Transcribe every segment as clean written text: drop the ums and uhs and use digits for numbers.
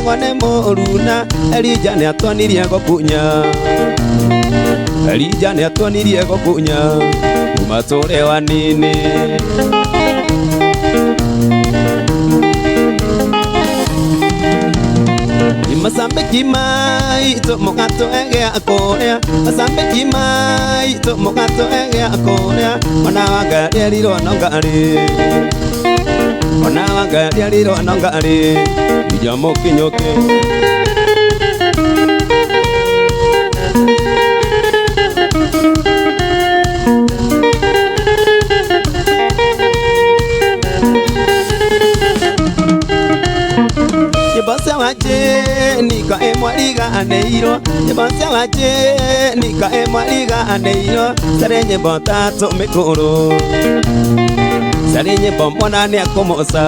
etagwo nĩ mũruna. Elija nĩ atonirie gũkunya, Elija nĩ atonirie gũkunya kuma tũrĩ wanini. Masambiki maitũ mũgatũegea kũrĩa, masambiki maitũ mũgatũegea kũrĩa. Mwana wa Ngai erirwo no Ngai, mwana wa Ngai erirwo no Ngai, ija mũkinyũke. Nyĩmbo waje nika emwariganĩirwo, nyĩmbo waje nika emwariganĩirwo. Ciarĩ nyĩmbo tatũ mĩkũrũ, ciarĩ nyĩmbo mwana nĩakũmoca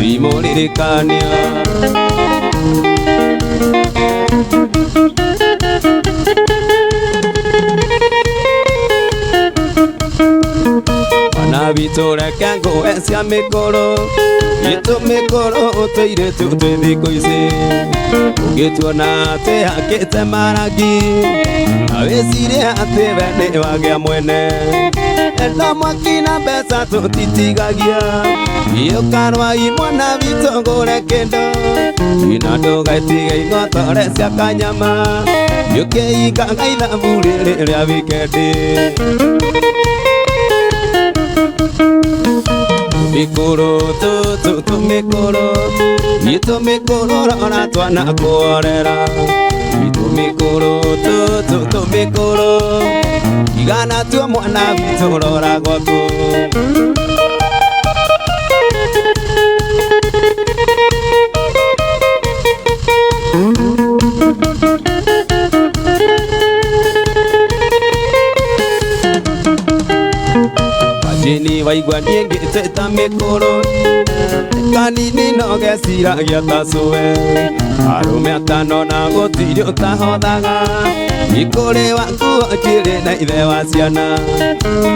imũririkania. Wana witũ reke ngũe cia mĩkũrũ, itu mĩkũrũ tũirĩtu twĩ thikũ ici. Ũngĩtuona atĩ hakĩte marangi, na wĩcirie atĩ we nĩ wagĩa mwene. Enda mwaki na mbeca tũtitigagia, gĩũkarwai mwana witũ ngũre kĩndũ. Ina ndũgaitige ing'otore cia kanyama, gĩũkĩingaga ithabu rĩrĩ rĩa wikendi. Mikoro tu mikoro, itu mikoro rora twana kuorera. Itu mikoro tu mikoro, igana tu mwana vitu rora gwaku. Jini waigua niĩ ta mĩkũrũ, kanini no geciragia ta cũwe. Arũme atano na gũtirĩ ũtahothaga, ikũrĩ waku akĩrĩ na ithe wa ciana.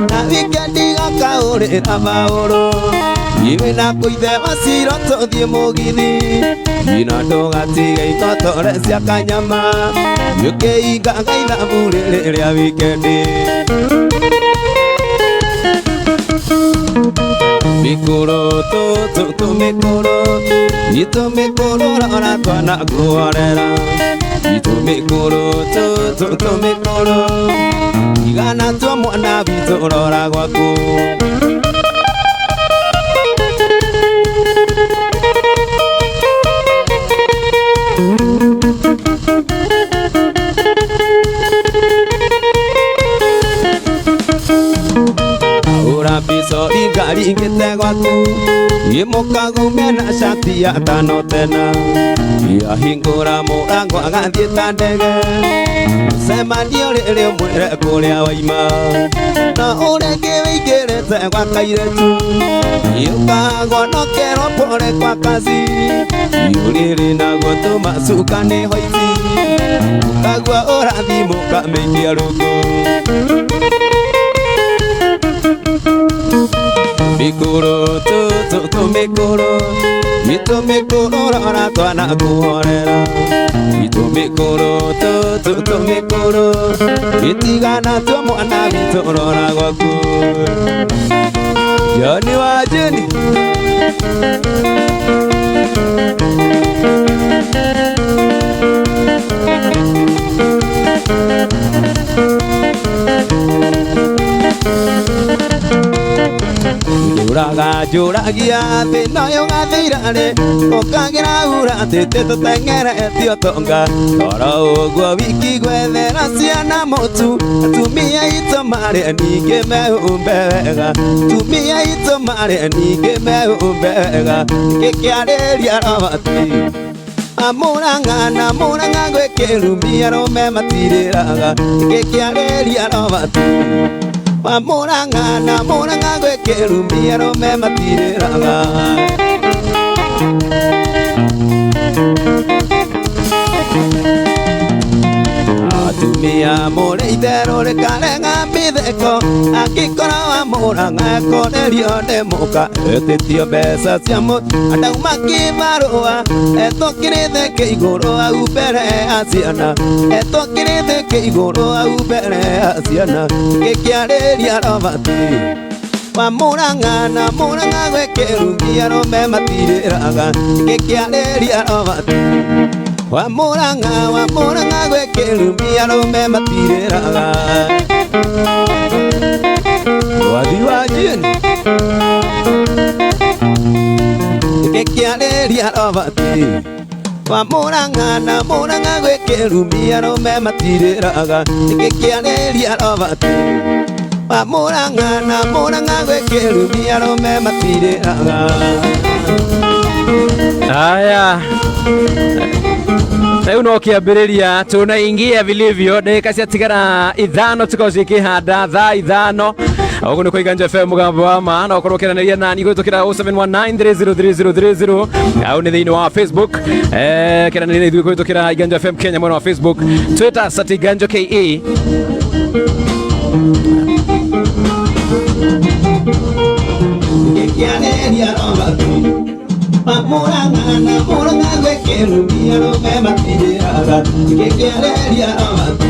Na wikendi gakaũrĩra maũrũ, iwe nako ithe wa ciro tũthiĩ mũgithi. Ina ndũgatige ing'otore cia kanyama, gĩũkĩingaga ithabu rĩrĩ rĩa wikendi. Mikoro tu mikoro, itu mikoro rora twana kuorera. Itu mikoro tu mikoro, igana tu mwana vitu rora gwaku. Biso igari ingite gwaku, imukagume na shati ya tano tena. Yahingũra mũrango agathiĩ ta ndege, mũcemanio rĩrĩ mwĩre kũrĩa waima. Na ũrĩngĩ wĩingĩrĩte gwa kairĩtu, ũkagonokerwo pore kwa kazi. Yũrĩrĩ na gũtũma cuka nĩ hoiti, ũkagua ũrathi mũkamĩikia rũngũ. Mikoro tu mikoro, itu mikoro rora twana kuorera. Itu mikoro tu mikoro, itigana tu mwana vitu rora gwaku. Joni wa Joni. Juragia thĩna ũyũ gathirarĩ, ũkagĩra ura tĩtĩ tũteng'eretio tonga. Toro ũguo wiki gwethera ciana mũtu, atumia aitũ marĩ ningĩ mehumbe wega. Atumia aitũ marĩ ningĩ mehumbe wega. Gĩkĩarĩria Robati amũranga gwĩkĩrumia arũme matirĩraga. Gĩkĩarĩria Robati amũranga gwĩkĩrumia arũme matirĩraga. Atumia Amore itero le karenga mideko Akikora wa moranga konerio ne moka Etitio besa siamo Anda umaki marua Eto kiride ke igoro au bere asiana Eto kiride ke igoro au bere asiana Kekiareria rovati Wa moranga wekerugia rome matiriraga Kekiareria rovati Wa moranga wekerugia rome matiriraga Wadi wajini Kekiareria rovati Wa moranga wekerugia rome matiriraga Kekiareria rovati Wa moranga wekerugia rome matiriraga Haya Rĩu no kĩambĩrĩria tunaingia vilivyo dakika ciatigara ithano tukazikihanda thaa ithano Ogo niko Iganja FM mugambo wa maana okorokeranĩria nani gwĩtũkĩra 0719303030 au nĩ thĩinĩ wa Facebook kĩranĩria ithuĩ gwĩtũkĩra Iganja FM Kenya mwena wa Facebook Twitter @Iganja KE Moranga wekerugia rome matiriraga Kekiareria rovati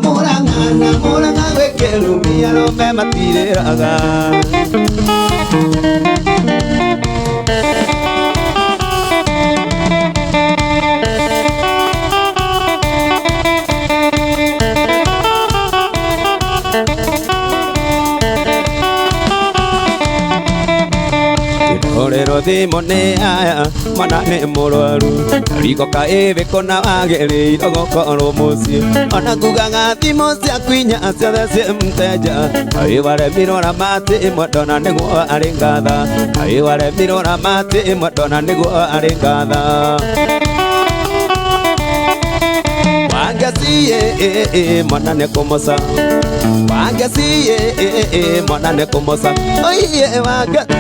Moranga wekerugia rome matiriraga Orero thimo nĩ aya mwana nĩ mũrwaru riko kaĩbe kona wagereire gũkorwo mũciĩ ona ngugaga thimo ciaku inya ciothe ciĩ mteja aiwaremirwo na matĩ ĩmwe ndona nĩguo arĩ ngatha aiwaremirwo na matĩ ĩmwe ndona nĩguo arĩ ngatha Wangeci mwana nĩ kũmoca Wangeci mwana nĩ kũmoca oiye Wangeci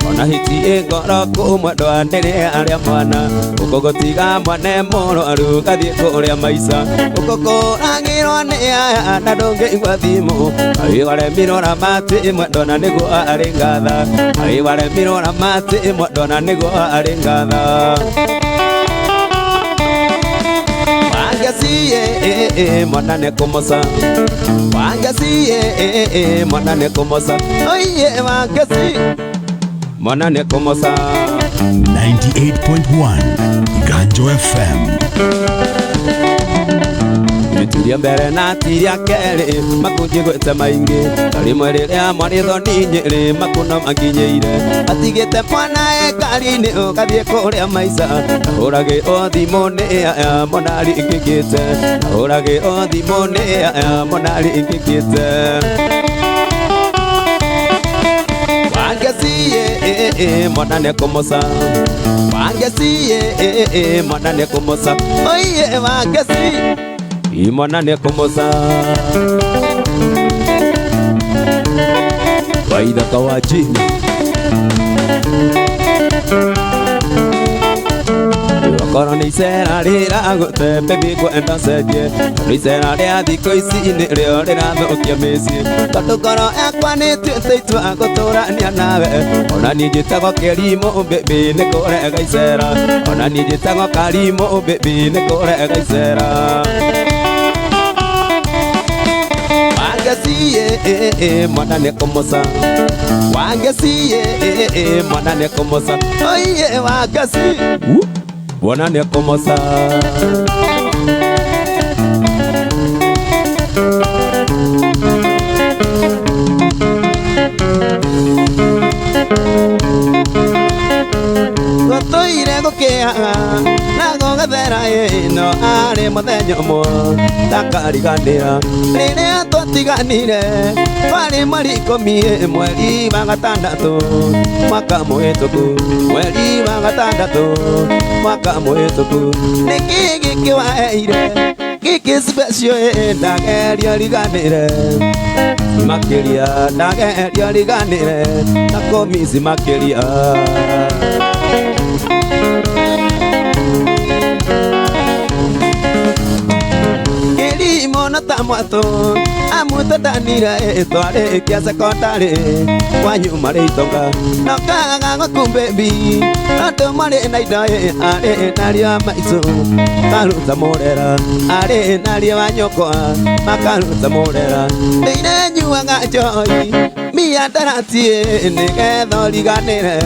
Ona hiti ngoro kumwe ndwanĩrĩ arĩa mwana Ũkũgũtiga mwane mũrwaru gathiĩ kũrĩa maica Ũkũkũragĩrwo nĩ aya na ndũngĩigua thimũ Aiwaremirwo na matĩ ĩmwe ndona nĩguo arĩ ngatha Aiwaremirwo na matĩ ĩmwe ndona nĩguo arĩ ngatha Wangeci mwana nĩ kũmoca Wangeci mwana nĩ kũmoca oiye Wangeci mwana nĩ kũmoca 98.1 Ganjo FM Tiria mbere na tiria kerĩ makunji gwĩte maingĩ Rĩmwe rĩrĩa mwarĩtho ninyĩrĩ makuna makinyĩire Atigĩte mwana ekarinĩ ũgathiĩ kũrĩa maica Ahũragĩrwo thimũ nĩ aya mona ringĩkĩte Ahũragĩrwo thimũ nĩ aya mona ringĩkĩte Wangeci mwana nĩ kũmoca Wangeci mwana nĩ kũmoca oiye Wangeci mwana nĩ kũmoca Waithaka wa jini Okorwo nĩ icera rĩragũte baby ngwenda cenjie Tondũ icera rĩa thikũ ici nĩrĩo rĩrathũkia mĩciĩ Tondũ ngoro yakwa nĩtuĩte itua gũtũrania nawe Ona niĩ njĩtagwo Kĩrimũ baby nĩ kũrega icera Ona niĩ njĩtagwo Karimũ baby nĩ kũrega icera Wangeci mwana nĩ kũmoca Wangeci mwana nĩ kũmoca oiye Wangeci mwana nĩ kũmoca Gũtũire gũkĩaga na gũgathera ĩno arĩ mũthenya ũmwe ndakariganĩra rĩrĩa twatiganire warĩ mweri 10 mweri wa gatandatũ mwaka mũhĩtũku mweri wa gatandatũ mwaka mũhĩtũku nĩkĩ gĩkĩwaheire gĩkĩ special ndageria riganĩre makiria ndageria riganire takomisi makiria Kirimo na tamwato amuta danira etware kia sekondari wanyu maritonga nakaga ngokumbe bi ando mari na idae are naria maiso karuta morera are naria wanyoko makaruta morera ndeire nyuanga joy mia taratie nigetho riganire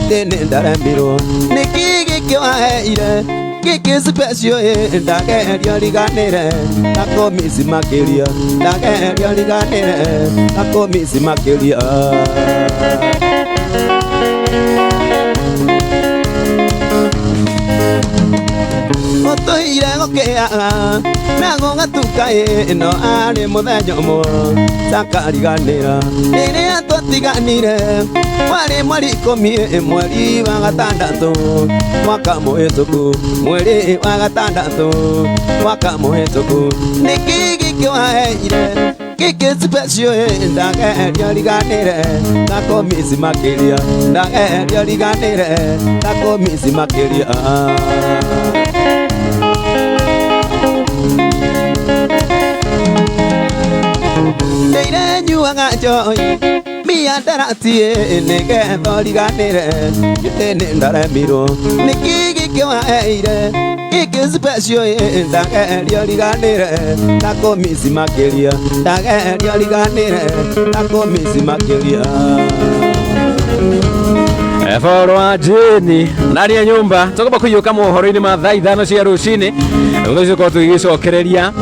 ndene ndarembiro nikigi kioaire Kiki special ndageria riganire takomisi makiria ndageria riganire takomisi makiria Otoire gokeaga nago gatukae no ari muthenya mo takariganira riria twatiganire wari mweri 10 mweri wa gatandatu mwaka muhituku mweri wa gatandatu mwaka muhituku nikigi kioaire Kiki special ndageria riganire takomisi makiria ndageria riganire takomisi makiria Ndeire nyuanga joy mia ndaratie nigetho riganire ndene ndaremiro nikigi kioaire Kiki special ndageria riganire takomisi makiria ndageria riganire takomisi makiria Eforo ajini nari ya nyumba tokoba kuyuka mohoro-ini ma thaa 5 cia rucini uthaicio ko tugicokereria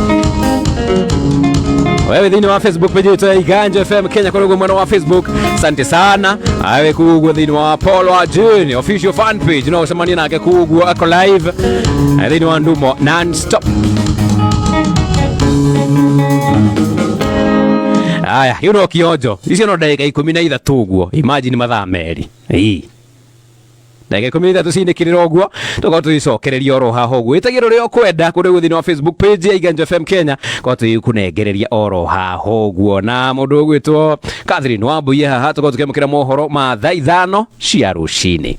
wewe thini wa Facebook page yetu ya Iganja FM Kenya kwa mwena wa Facebook asante sana awe kugwa thini wa Apollo Ajini official fan page no semani nake kugwa ako live thini wa Ndumo non-stop aya yuno kionjo icio no ndagika 13 guo imagine mathaa meri ndagika 13 cindikirira uguo tuko tuicokereria oro haho gwitagira uri okwenda kuri guthini wa Facebook page ya Iganja FM Kenya ko tuikunegereria oro haho guo na mundu gwitwo Catherine Wambui haha tuko tukemukira mohoro ma thaa 5 cia rucini.